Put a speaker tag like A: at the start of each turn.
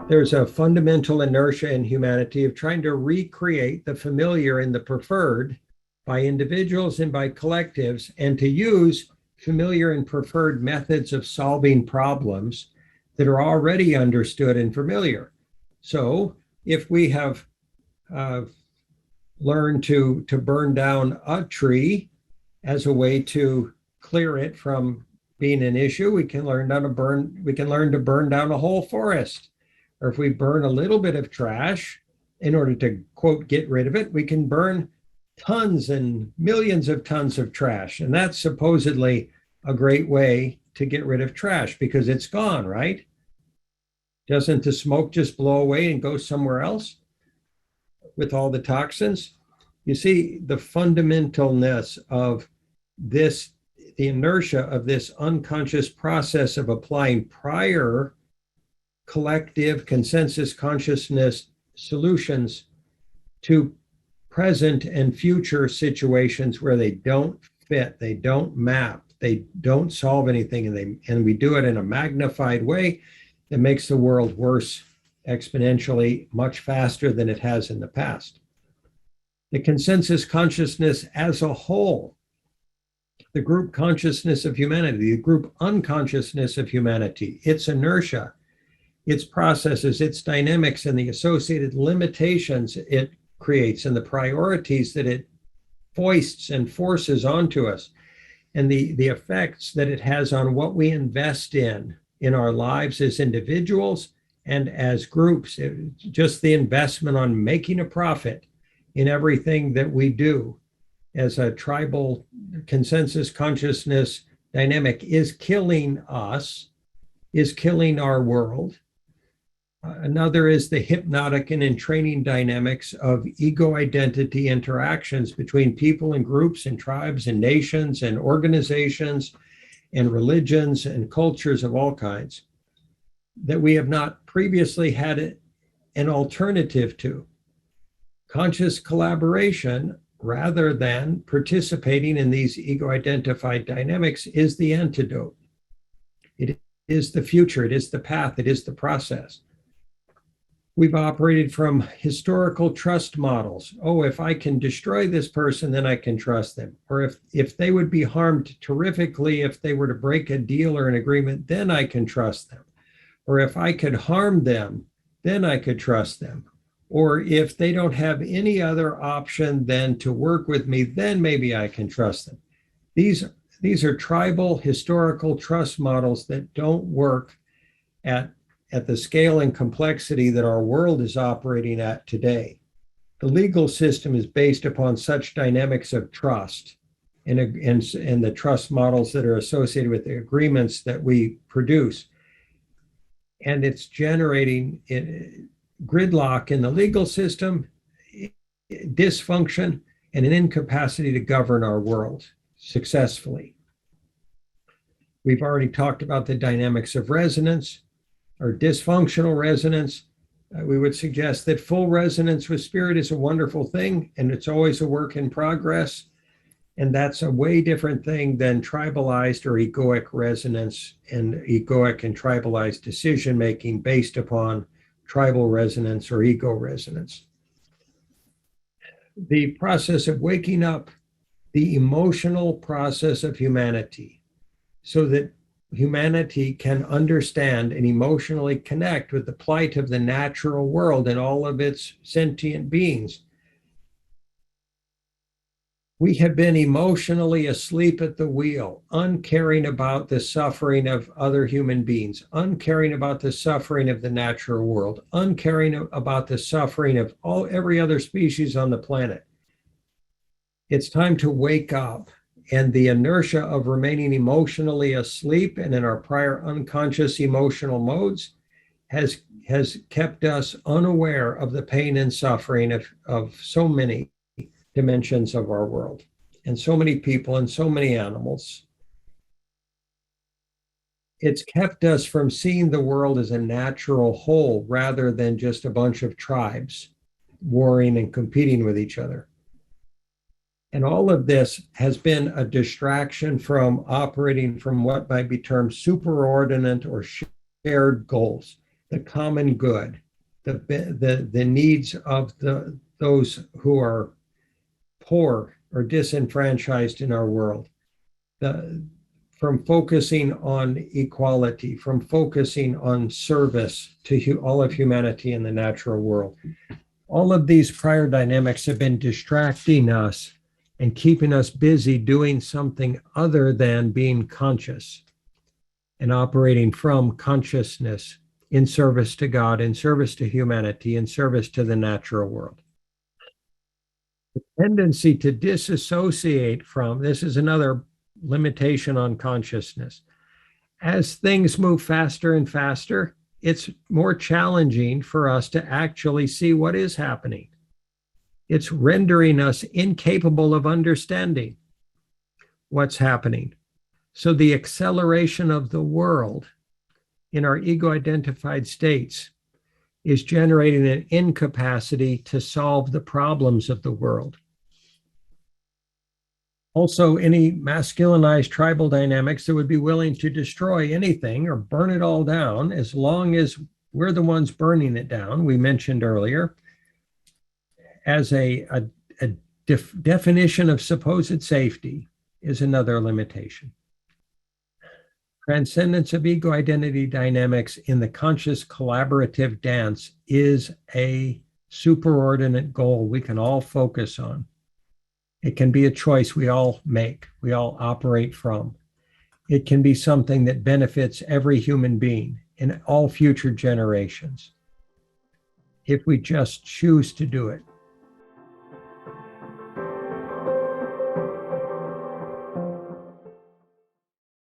A: There's a fundamental inertia in humanity of trying to recreate the familiar and the preferred by individuals and by collectives, and to use familiar and preferred methods of solving problems that are already understood and familiar. So if we have learned to burn down a tree as a way to clear it from being an issue, we can learn to burn down a whole forest. Or if we burn a little bit of trash in order to, quote, get rid of it, we can burn tons and millions of tons of trash. And that's supposedly a great way to get rid of trash because it's gone, right? Doesn't the smoke just blow away and go somewhere else with all the toxins? You see the fundamentalness of this, the inertia of this unconscious process of applying prior collective consensus consciousness solutions to present and future situations where they don't fit, they don't map, they don't solve anything, and we do it in a magnified way that makes the world worse exponentially much faster than it has in the past. The consensus consciousness as a whole, the group consciousness of humanity, the group unconsciousness of humanity, its inertia, its processes, its dynamics, and the associated limitations it creates, and the priorities that it foists and forces onto us, and the effects that it has on what we invest in our lives as individuals and as groups. Just the investment on making a profit in everything that we do as a tribal consensus consciousness dynamic is killing us, is killing our world. Another is the hypnotic and entraining dynamics of ego identity interactions between people and groups and tribes and nations and organizations and religions and cultures of all kinds that we have not previously had an alternative to. Conscious collaboration, rather than participating in these ego-identified dynamics, is the antidote. It is the future, it is the path, it is the process. We've operated from historical trust models. Oh, if I can destroy this person, then I can trust them. Or if they would be harmed terrifically if they were to break a deal or an agreement, then I can trust them. Or if I could harm them, then I could trust them. Or if they don't have any other option than to work with me, then maybe I can trust them. These are tribal historical trust models that don't work at the scale and complexity that our world is operating at today. The legal system is based upon such dynamics of trust and the trust models that are associated with the agreements that we produce. And it's generating gridlock in the legal system, dysfunction, and an incapacity to govern our world successfully. We've already talked about the dynamics of resonance or dysfunctional resonance. We would suggest that full resonance with spirit is a wonderful thing, and it's always a work in progress. And that's a way different thing than tribalized or egoic resonance and egoic and tribalized decision-making based upon tribal resonance or ego resonance. The process of waking up, the emotional process of humanity, so that humanity can understand and emotionally connect with the plight of the natural world and all of its sentient beings. We have been emotionally asleep at the wheel, uncaring about the suffering of other human beings, uncaring about the suffering of the natural world, uncaring about the suffering of every other species on the planet. It's time to wake up, and the inertia of remaining emotionally asleep and in our prior unconscious emotional modes has kept us unaware of the pain and suffering of so many dimensions of our world, and so many people and so many animals. It's kept us from seeing the world as a natural whole rather than just a bunch of tribes warring and competing with each other. And all of this has been a distraction from operating from what might be termed superordinate or shared goals. the common good, the needs of those who are poor or disenfranchised in our world, from focusing on equality, from focusing on service to all of humanity in the natural world. All of these prior dynamics have been distracting us and keeping us busy doing something other than being conscious and operating from consciousness in service to God, in service to humanity, in service to the natural world. The tendency to disassociate from, this is another limitation on consciousness. As things move faster and faster, it's more challenging for us to actually see what is happening. It's rendering us incapable of understanding what's happening. So the acceleration of the world in our ego-identified states is generating an incapacity to solve the problems of the world. Also, any masculinized tribal dynamics that would be willing to destroy anything or burn it all down, as long as we're the ones burning it down, we mentioned earlier, as a definition of supposed safety, is another limitation. Transcendence of ego identity dynamics in the conscious collaborative dance is a superordinate goal we can all focus on. It can be a choice we all make, we all operate from. It can be something that benefits every human being in all future generations, if we just choose to do it.